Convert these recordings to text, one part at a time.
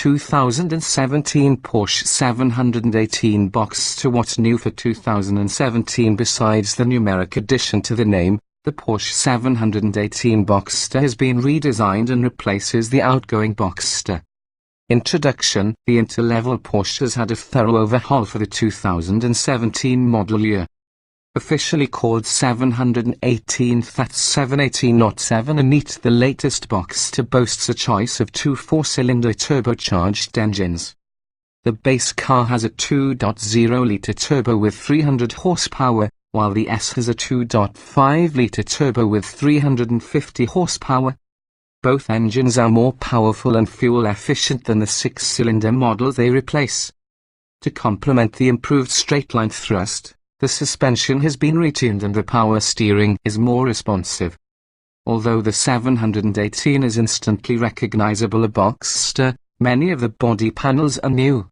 2017 Porsche 718 Boxster. What's new for 2017 besides the numeric addition to the name? The Porsche 718 Boxster has been redesigned and replaces the outgoing Boxster. Introduction: the entry-level Porsche has had a thorough overhaul for the 2017 model year. Officially called 718, that's 718 not 7 and neat. The latest Boxster boasts a choice of two 4-cylinder turbocharged engines. The base car has a 2.0-litre turbo with 300 horsepower, while the S has a 2.5-litre turbo with 350 horsepower. Both engines are more powerful and fuel efficient than the 6-cylinder model they replace. To complement the improved straight-line thrust, the suspension has been retuned and the power steering is more responsive. Although the 718 is instantly recognizable a Boxster, many of the body panels are new.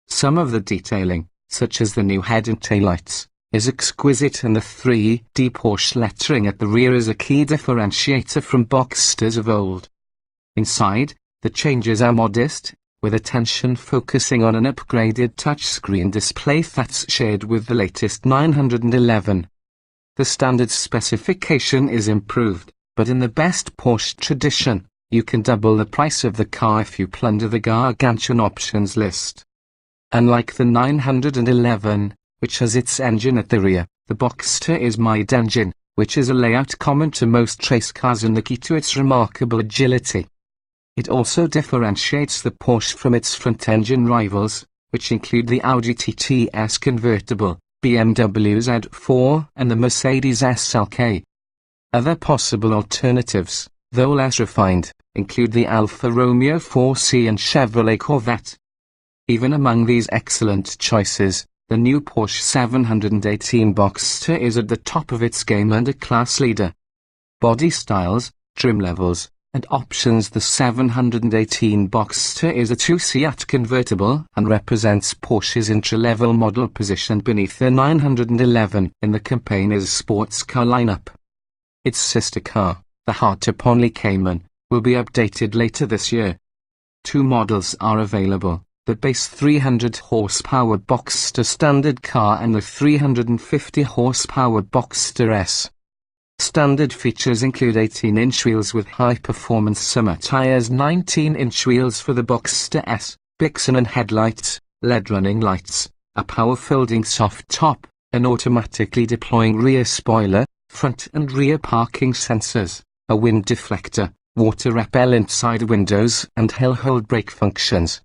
Some of the detailing, such as the new head and taillights, is exquisite, and the 3D Porsche lettering at the rear is a key differentiator from Boxsters of old. Inside, the changes are modest, with attention focusing on an upgraded touchscreen display that's shared with the latest 911. The standard specification is improved, but in the best Porsche tradition, you can double the price of the car if you plunder the gargantuan options list. Unlike the 911, which has its engine at the rear, the Boxster is mid-engine, which is a layout common to most race cars and the key to its remarkable agility. It also differentiates the Porsche from its front-engine rivals, which include the Audi TTS convertible, BMW Z4 and the Mercedes SLK. Other possible alternatives, though less refined, include the Alfa Romeo 4C and Chevrolet Corvette. Even among these excellent choices, the new Porsche 718 Boxster is at the top of its game and a class leader. Body styles, trim levels, and options: the 718 Boxster is a 2-seat convertible and represents Porsche's entry-level model positioned beneath the 911 in the Campaigner's sports car lineup. Its sister car, the hard-to-only Cayman, will be updated later this year. Two models are available: the base 300 horsepower Boxster standard car and the 350 horsepower Boxster S. Standard features include 18-inch wheels with high-performance summer tires, 19-inch wheels for the Boxster S, Bixen headlights, LED running lights, a power-folding soft top, an automatically deploying rear spoiler, front and rear parking sensors, a wind deflector, water-repellent side windows and hill-hold brake functions.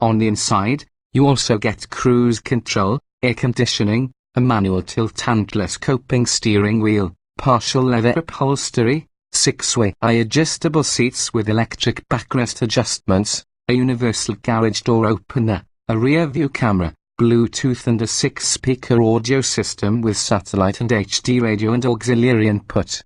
On the inside, you also get cruise control, air conditioning, a manual tilt-handless coping steering wheel, partial leather upholstery, 6-way adjustable seats with electric backrest adjustments, a universal garage door opener, a rear view camera, Bluetooth and a 6-speaker audio system with satellite and HD radio and auxiliary input.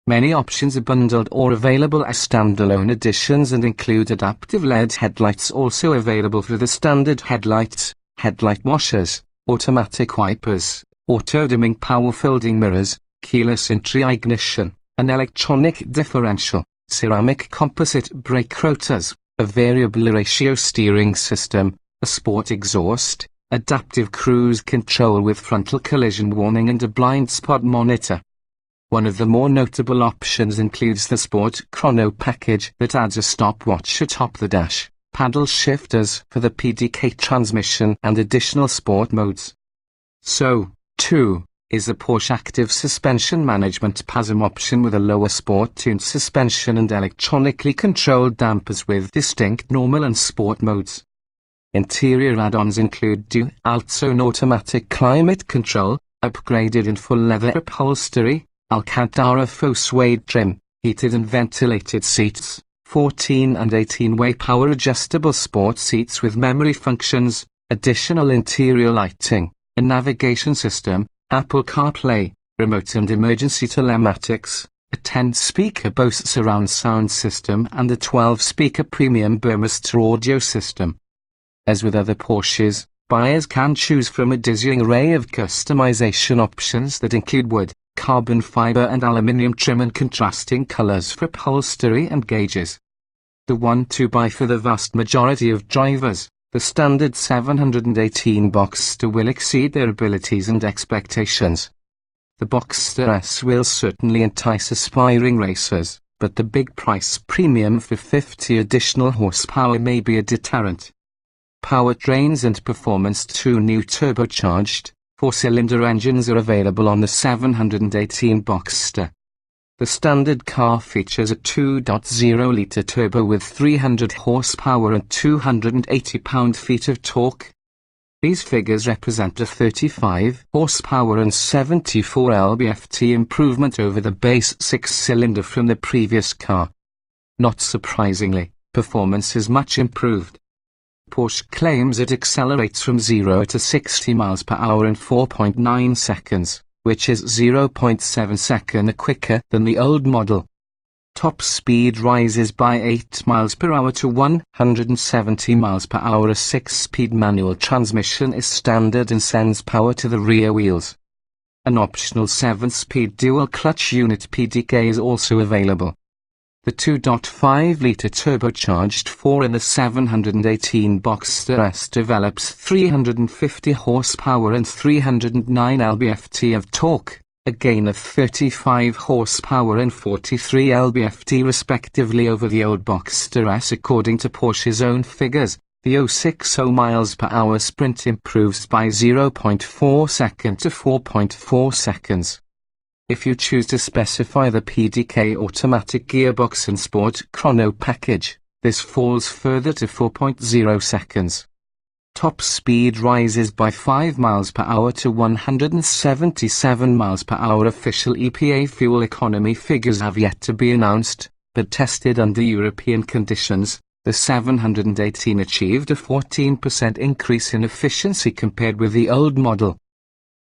Many options are bundled or available as standalone editions and include adaptive LED headlights, also available for the standard headlights, headlight washers, automatic wipers, auto-dimming power-folding mirrors, keyless entry ignition, an electronic differential, ceramic composite brake rotors, a variable ratio steering system, a sport exhaust, adaptive cruise control with frontal collision warning and a blind spot monitor. One of the more notable options includes the Sport Chrono package that adds a stopwatch atop the dash, paddle shifters for the PDK transmission and additional sport modes. So, too, is the Porsche Active Suspension Management PASM option with a lower sport-tuned suspension and electronically controlled dampers with distinct normal and sport modes. Interior add-ons include dual-zone automatic climate control, upgraded in full leather upholstery, Alcantara faux suede trim, heated and ventilated seats, 14 and 18-way power adjustable sport seats with memory functions, additional interior lighting, a navigation system, Apple CarPlay, remote and emergency telematics, a 10-speaker Bose surround sound system and a 12-speaker premium Burmester audio system. As with other Porsches, buyers can choose from a dizzying array of customization options that include wood, carbon fiber and aluminium trim and contrasting colors for upholstery and gauges. the one to buy for the vast majority of drivers. The standard 718 Boxster will exceed their abilities and expectations. The Boxster S will certainly entice aspiring racers, but the big price premium for 50 additional horsepower may be a deterrent. Powertrains and performance. 2 new turbocharged, 4-cylinder engines are available on the 718 Boxster. The standard car features a 2.0-litre turbo with 300 horsepower and 280 pound-feet of torque. These figures represent a 35 horsepower and 74 lb-ft improvement over the base 6-cylinder from the previous car. Not surprisingly, performance is much improved. Porsche claims it accelerates from 0 to 60 miles per hour in 4.9 seconds, which is 0.7 seconds quicker than the old model. Top speed rises by 8 miles per hour to 170 miles per hour. A 6-speed manual transmission is standard and sends power to the rear wheels. An optional 7-speed dual-clutch unit PDK is also available. The 2.5-litre turbocharged 4 in the 718 Boxster S develops 350 horsepower and 309 lb-ft of torque, a gain of 35 horsepower and 43 lb-ft respectively over the old Boxster S. According to Porsche's own figures, the 060 miles per hour sprint improves by 0.4 seconds to 4.4 seconds. If you choose to specify the PDK automatic gearbox and sport chrono package, this falls further to 4.0 seconds. Top speed rises by 5 miles per hour to 177 miles per hour. Official EPA fuel economy figures have yet to be announced, but tested under European conditions, the 718 achieved a 14% increase in efficiency compared with the old model.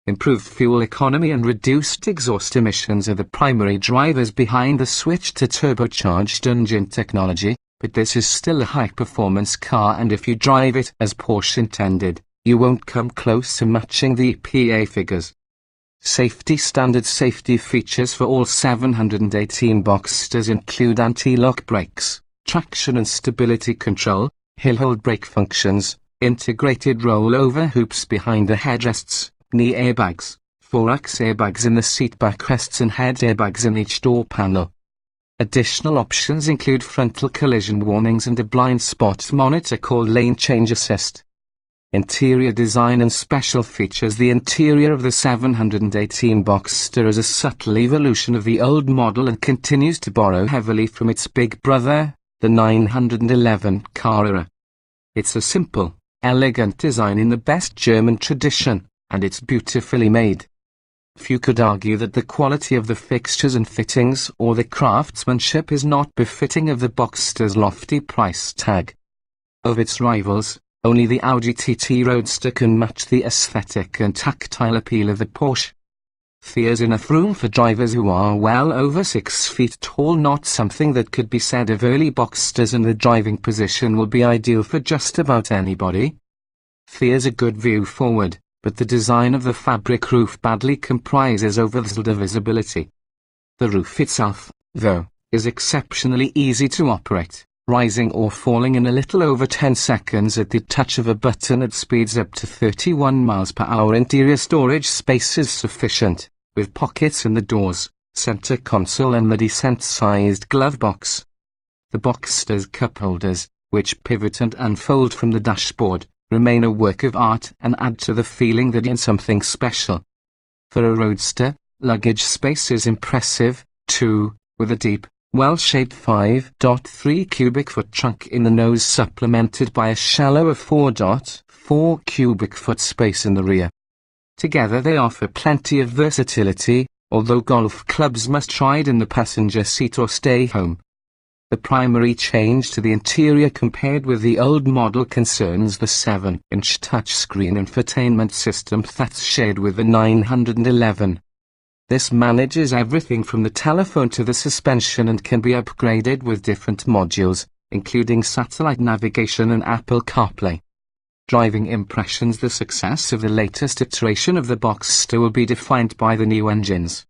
Improved fuel economy and reduced exhaust emissions are the primary drivers behind the switch to turbocharged engine technology, but this is still a high-performance car, and if you drive it as Porsche intended, you won't come close to matching the EPA figures. Safety. Standard safety features for all 718 Boxsters include anti-lock brakes, traction and stability control, hill-hold brake functions, integrated rollover hoops behind the headrests, knee airbags, 4-ax airbags in the seat backrests and head airbags in each door panel. Additional options include frontal collision warnings and a blind spot monitor called lane change assist. Interior design and special features. The interior of the 718 Boxster is a subtle evolution of the old model and continues to borrow heavily from its big brother, the 911 Carrera. It's a simple, elegant design in the best German tradition, and it's beautifully made. Few could argue that the quality of the fixtures and fittings or the craftsmanship is not befitting of the Boxster's lofty price tag. Of its rivals, only the Audi TT Roadster can match the aesthetic and tactile appeal of the Porsche. There's enough room for drivers who are well over 6 feet tall. Not something that could be said of early Boxsters, and the driving position will be ideal for just about anybody. There's a good view forward, but the design of the fabric roof badly compromises over the visibility. The roof itself, though, is exceptionally easy to operate, rising or falling in a little over 10 seconds at the touch of a button at speeds up to 31 miles per hour. Interior storage space is sufficient, with pockets in the doors, center console and the decent-sized glove box. The Boxster's cup holders, which pivot and unfold from the dashboard, remain a work of art and add to the feeling that you're in something special. For a roadster, luggage space is impressive, too, with a deep, well-shaped 5.3 cubic foot trunk in the nose supplemented by a shallower 4.4 cubic foot space in the rear. Together they offer plenty of versatility, although golf clubs must ride in the passenger seat or stay home. The primary change to the interior compared with the old model concerns the 7-inch touchscreen infotainment system that's shared with the 911. This manages everything from the telephone to the suspension and can be upgraded with different modules, including satellite navigation and Apple CarPlay. Driving impressions. The success of the latest iteration of the Boxster will be defined by the new engines.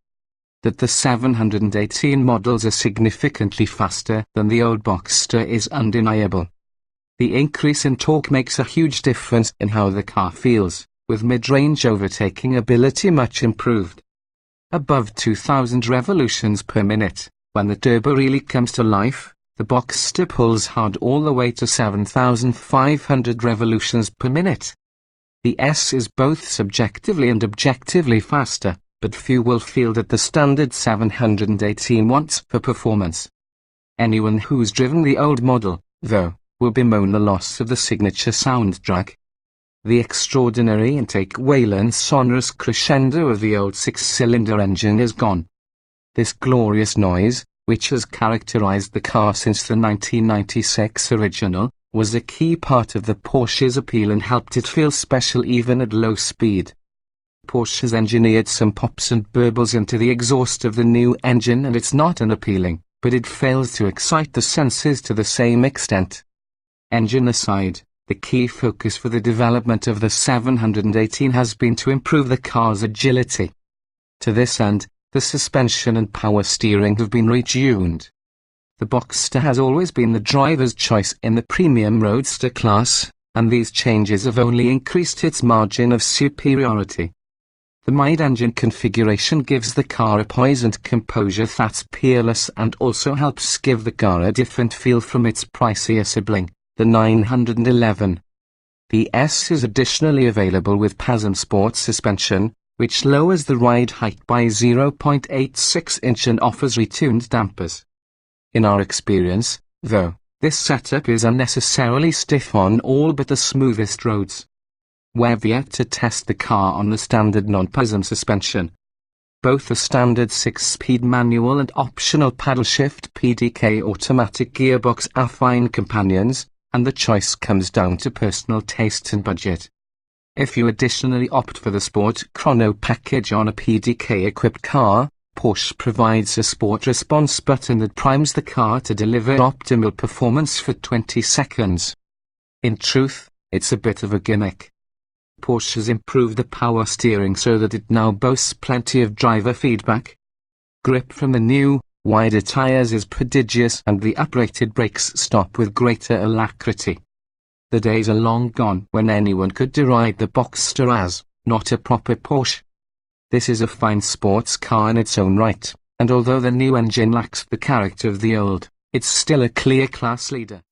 That the 718 models are significantly faster than the old Boxster is undeniable. The increase in torque makes a huge difference in how the car feels, with mid-range overtaking ability much improved. Above 2,000 revolutions per minute, when the turbo really comes to life, the Boxster pulls hard all the way to 7,500 revolutions per minute. The S is both subjectively and objectively faster, but few will feel that the standard 718 watts for performance. Anyone who's driven the old model, though, will bemoan the loss of the signature sound drag. The extraordinary intake wail and sonorous crescendo of the old six-cylinder engine is gone. This glorious noise, which has characterized the car since the 1996 original, was a key part of the Porsche's appeal and helped it feel special even at low speed. Porsche has engineered some pops and burbles into the exhaust of the new engine, and it's not unappealing, but it fails to excite the senses to the same extent. Engine aside, the key focus for the development of the 718 has been to improve the car's agility. To this end, the suspension and power steering have been retuned. The Boxster has always been the driver's choice in the premium roadster class, and these changes have only increased its margin of superiority. The mid-engine configuration gives the car a poise and composure that's peerless and also helps give the car a different feel from its pricier sibling, the 911. The S is additionally available with PASM Sport suspension, which lowers the ride height by 0.86 inch and offers retuned dampers. In our experience, though, this setup is unnecessarily stiff on all but the smoothest roads. We've yet to test the car on the standard non-PASM suspension. Both the standard 6-speed manual and optional paddle-shift PDK automatic gearbox are fine companions, and the choice comes down to personal taste and budget. If you additionally opt for the Sport Chrono package on a PDK-equipped car, Porsche provides a Sport Response button that primes the car to deliver optimal performance for 20 seconds. In truth, it's a bit of a gimmick. Porsche has improved the power steering so that it now boasts plenty of driver feedback. Grip from the new, wider tires is prodigious, and the uprated brakes stop with greater alacrity. The days are long gone when anyone could deride the Boxster as not a proper Porsche. This is a fine sports car in its own right, and although the new engine lacks the character of the old, it's still a clear class leader.